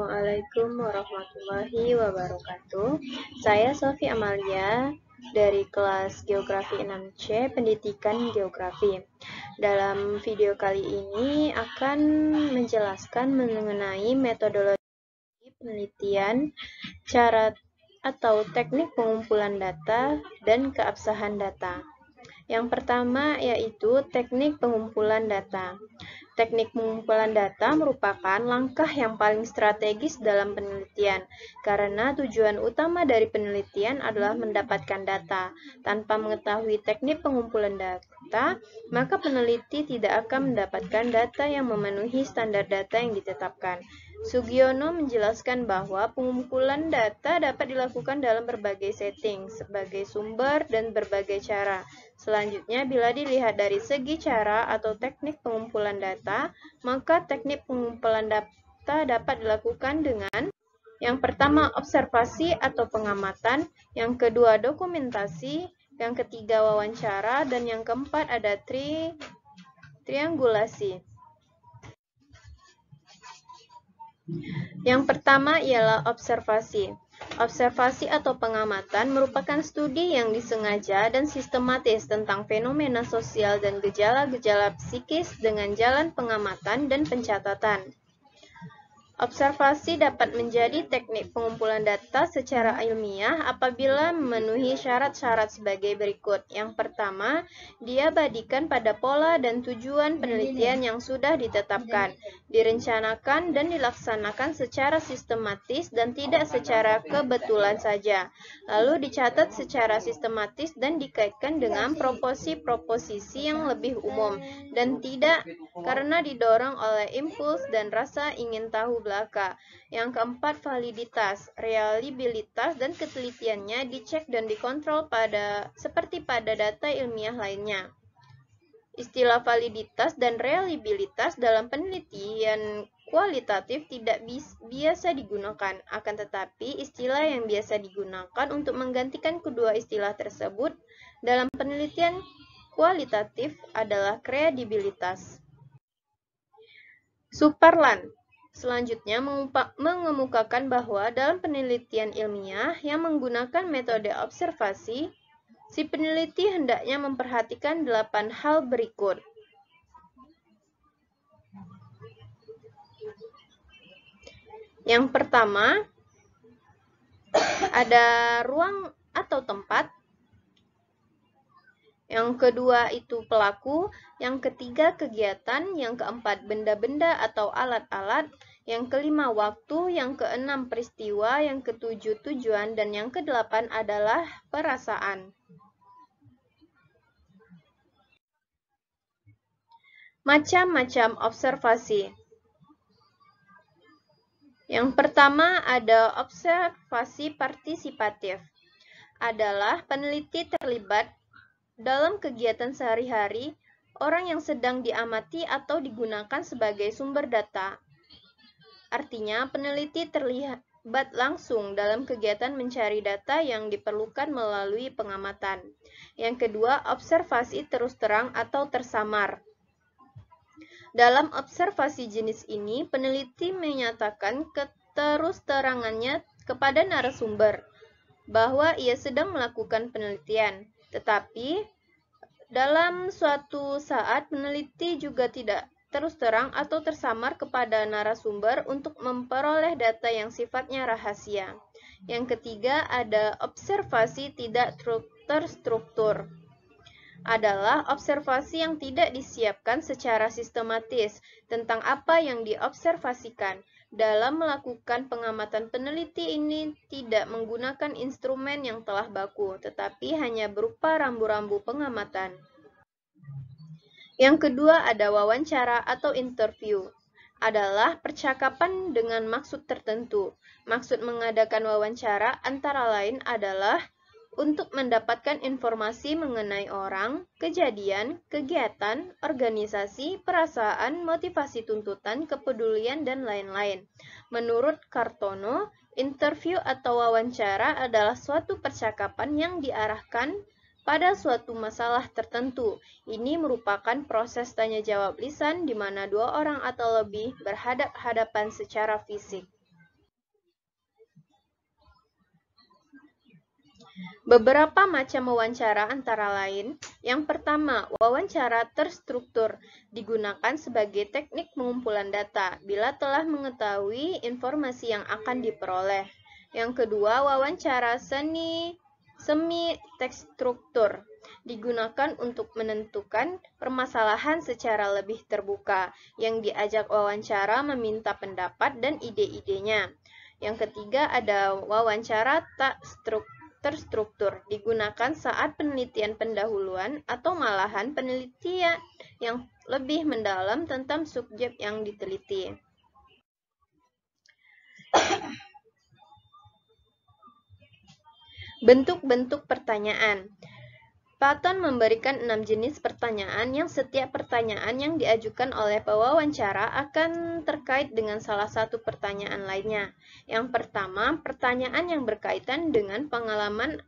Assalamualaikum warahmatullahi wabarakatuh. Saya Sofi Amalia dari kelas Geografi 6C, Pendidikan Geografi. Dalam video kali ini akan menjelaskan mengenai metodologi penelitian, cara atau teknik pengumpulan data, dan keabsahan data. Yang pertama yaitu teknik pengumpulan data. Teknik pengumpulan data merupakan langkah yang paling strategis dalam penelitian, karena tujuan utama dari penelitian adalah mendapatkan data. Tanpa mengetahui teknik pengumpulan data, maka peneliti tidak akan mendapatkan data yang memenuhi standar data yang ditetapkan. Sugiono menjelaskan bahwa pengumpulan data dapat dilakukan dalam berbagai setting, sebagai sumber, dan berbagai cara. Selanjutnya, bila dilihat dari segi cara atau teknik pengumpulan data, maka teknik pengumpulan data dapat dilakukan dengan yang pertama, observasi atau pengamatan, yang kedua, dokumentasi, yang ketiga, wawancara, dan yang keempat ada triangulasi. Yang pertama ialah observasi. Observasi atau pengamatan merupakan studi yang disengaja dan sistematis tentang fenomena sosial dan gejala-gejala psikis dengan jalan pengamatan dan pencatatan. Observasi dapat menjadi teknik pengumpulan data secara ilmiah apabila memenuhi syarat-syarat sebagai berikut. Yang pertama, diabadikan pada pola dan tujuan penelitian yang sudah ditetapkan, direncanakan dan dilaksanakan secara sistematis dan tidak secara kebetulan saja. Lalu dicatat secara sistematis dan dikaitkan dengan proposisi yang lebih umum dan tidak karena didorong oleh impuls dan rasa ingin tahu belaka. Yang keempat, validitas, reliabilitas, dan ketelitiannya dicek dan dikontrol seperti pada data ilmiah lainnya. Istilah validitas dan reliabilitas dalam penelitian kualitatif tidak biasa digunakan, akan tetapi istilah yang biasa digunakan untuk menggantikan kedua istilah tersebut dalam penelitian kualitatif adalah kredibilitas. Superlan selanjutnya mengemukakan bahwa dalam penelitian ilmiah yang menggunakan metode observasi, si peneliti hendaknya memperhatikan 8 hal berikut. Yang pertama, ada ruang atau tempat. Yang kedua itu pelaku, yang ketiga kegiatan, yang keempat benda-benda atau alat-alat, yang kelima waktu, yang keenam peristiwa, yang ketujuh tujuan, dan yang kedelapan adalah perasaan. Macam-macam observasi. Yang pertama ada observasi partisipatif. Adalah peneliti terlibat dalam kegiatan sehari-hari orang yang sedang diamati atau digunakan sebagai sumber data. Artinya, peneliti terlibat langsung dalam kegiatan mencari data yang diperlukan melalui pengamatan. Yang kedua, observasi terus terang atau tersamar. Dalam observasi jenis ini, peneliti menyatakan keterus-terangannya kepada narasumber bahwa ia sedang melakukan penelitian. Tetapi, dalam suatu saat peneliti juga tidak terus terang atau tersamar kepada narasumber untuk memperoleh data yang sifatnya rahasia. Yang ketiga, ada observasi tidak terstruktur. Adalah observasi yang tidak disiapkan secara sistematis tentang apa yang diobservasikan. Dalam melakukan pengamatan, peneliti ini tidak menggunakan instrumen yang telah baku, tetapi hanya berupa rambu-rambu pengamatan. Yang kedua ada wawancara atau interview. Adalah percakapan dengan maksud tertentu. Maksud mengadakan wawancara antara lain adalah untuk mendapatkan informasi mengenai orang, kejadian, kegiatan, organisasi, perasaan, motivasi tuntutan, kepedulian, dan lain-lain. Menurut Kartono, interview atau wawancara adalah suatu percakapan yang diarahkan pada suatu masalah tertentu. Ini merupakan proses tanya-jawab lisan di mana dua orang atau lebih berhadap-hadapan secara fisik. Beberapa macam wawancara antara lain, yang pertama, wawancara terstruktur digunakan sebagai teknik pengumpulan data bila telah mengetahui informasi yang akan diperoleh. Yang kedua, wawancara semi-tekstruktur digunakan untuk menentukan permasalahan secara lebih terbuka, yang diajak wawancara meminta pendapat dan ide-idenya. Yang ketiga, ada wawancara tak terstruktur digunakan saat penelitian pendahuluan atau malahan penelitian yang lebih mendalam tentang subjek yang diteliti. Bentuk-bentuk pertanyaan. Patton memberikan 6 jenis pertanyaan yang setiap pertanyaan yang diajukan oleh pewawancara akan terkait dengan salah satu pertanyaan lainnya. Yang pertama, pertanyaan yang berkaitan dengan pengalaman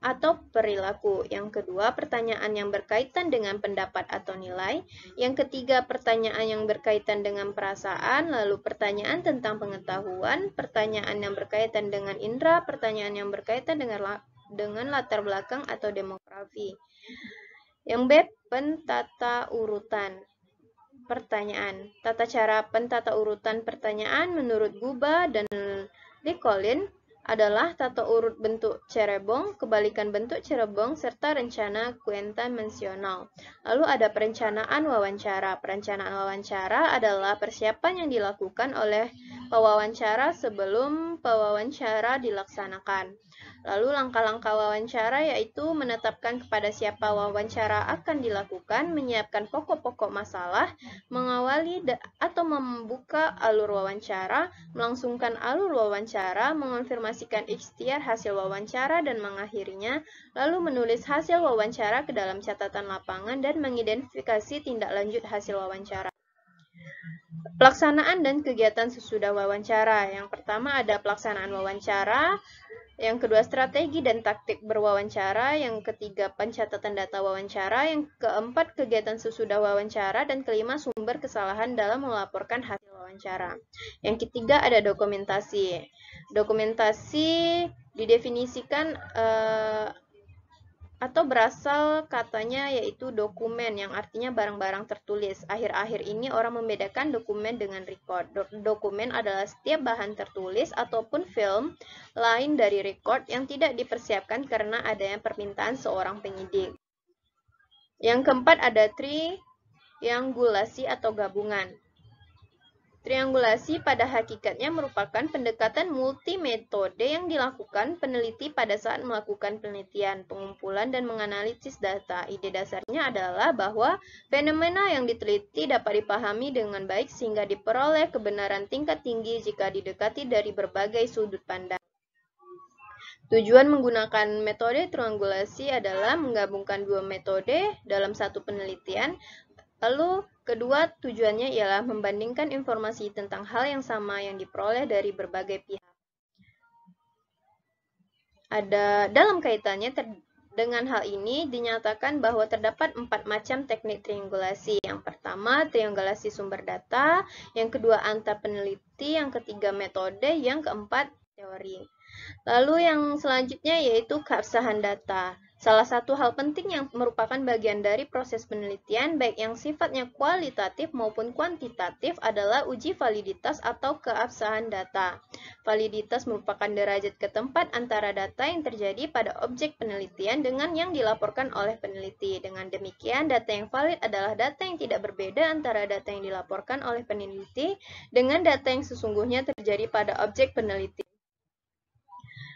atau perilaku. Yang kedua, pertanyaan yang berkaitan dengan pendapat atau nilai. Yang ketiga, pertanyaan yang berkaitan dengan perasaan, lalu pertanyaan tentang pengetahuan, pertanyaan yang berkaitan dengan indera, pertanyaan yang berkaitan dengan latar belakang atau demografi. Yang B, pentata urutan pertanyaan. Tata cara pentata urutan pertanyaan menurut Guba dan Licolin adalah tata urut bentuk cerebong, kebalikan bentuk cerebong, serta rencana kuentamensional. Lalu ada perencanaan wawancara. Perencanaan wawancara adalah persiapan yang dilakukan oleh pewawancara sebelum pewawancara dilaksanakan. Lalu langkah-langkah wawancara yaitu menetapkan kepada siapa wawancara akan dilakukan, menyiapkan pokok-pokok masalah, mengawali atau membuka alur wawancara, melangsungkan alur wawancara, mengonfirmasikan ikhtiar hasil wawancara dan mengakhirinya, lalu menulis hasil wawancara ke dalam catatan lapangan dan mengidentifikasi tindak lanjut hasil wawancara. Pelaksanaan dan kegiatan sesudah wawancara. Yang pertama ada pelaksanaan wawancara, yang kedua strategi dan taktik berwawancara, yang ketiga pencatatan data wawancara, yang keempat kegiatan sesudah wawancara, dan kelima sumber kesalahan dalam melaporkan hasil wawancara. Yang ketiga ada dokumentasi. Dokumentasi didefinisikan atau berasal katanya yaitu dokumen, yang artinya barang-barang tertulis. Akhir-akhir ini orang membedakan dokumen dengan record. Dokumen adalah setiap bahan tertulis ataupun film lain dari record yang tidak dipersiapkan karena adanya permintaan seorang penyidik. Yang keempat ada triangulasi atau gabungan. Triangulasi pada hakikatnya merupakan pendekatan multimetode yang dilakukan peneliti pada saat melakukan penelitian, pengumpulan, dan menganalisis data. Ide dasarnya adalah bahwa fenomena yang diteliti dapat dipahami dengan baik sehingga diperoleh kebenaran tingkat tinggi jika didekati dari berbagai sudut pandang. Tujuan menggunakan metode triangulasi adalah menggabungkan dua metode dalam satu penelitian. Lalu kedua tujuannya ialah membandingkan informasi tentang hal yang sama yang diperoleh dari berbagai pihak. Dalam kaitannya dengan hal ini dinyatakan bahwa terdapat 4 macam teknik triangulasi. Yang pertama triangulasi sumber data, yang kedua antar peneliti, yang ketiga metode, yang keempat teori. Lalu yang selanjutnya yaitu keabsahan data. Salah satu hal penting yang merupakan bagian dari proses penelitian, baik yang sifatnya kualitatif maupun kuantitatif, adalah uji validitas atau keabsahan data. Validitas merupakan derajat ketempat antara data yang terjadi pada objek penelitian dengan yang dilaporkan oleh peneliti. Dengan demikian, data yang valid adalah data yang tidak berbeda antara data yang dilaporkan oleh peneliti dengan data yang sesungguhnya terjadi pada objek peneliti.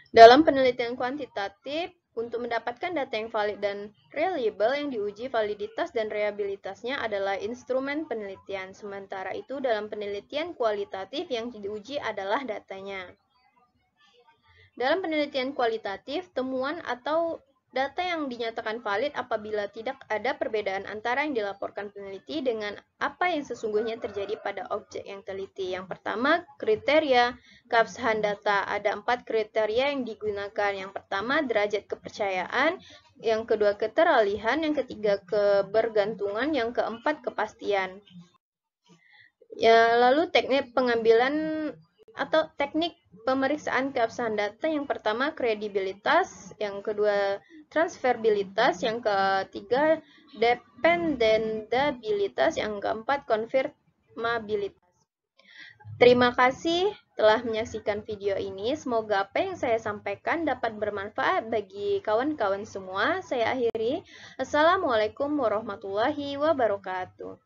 Dalam penelitian kuantitatif, untuk mendapatkan data yang valid dan reliable, yang diuji validitas dan reliabilitasnya adalah instrumen penelitian. Sementara itu, dalam penelitian kualitatif yang diuji adalah datanya. Dalam penelitian kualitatif, temuan atau data yang dinyatakan valid apabila tidak ada perbedaan antara yang dilaporkan peneliti dengan apa yang sesungguhnya terjadi pada objek yang teliti. Yang pertama, kriteria keabsahan data. Ada 4 kriteria yang digunakan. Yang pertama, derajat kepercayaan. Yang kedua, keteralihan. Yang ketiga, kebergantungan. Yang keempat, kepastian. Ya, lalu teknik pengambilan atau teknik pemeriksaan keabsahan data. Yang pertama kredibilitas, yang kedua transferabilitas, yang ketiga dependabilitas, yang keempat konfirmabilitas. Terima kasih telah menyaksikan video ini. Semoga apa yang saya sampaikan dapat bermanfaat bagi kawan-kawan semua. Saya akhiri. Assalamualaikum warahmatullahi wabarakatuh.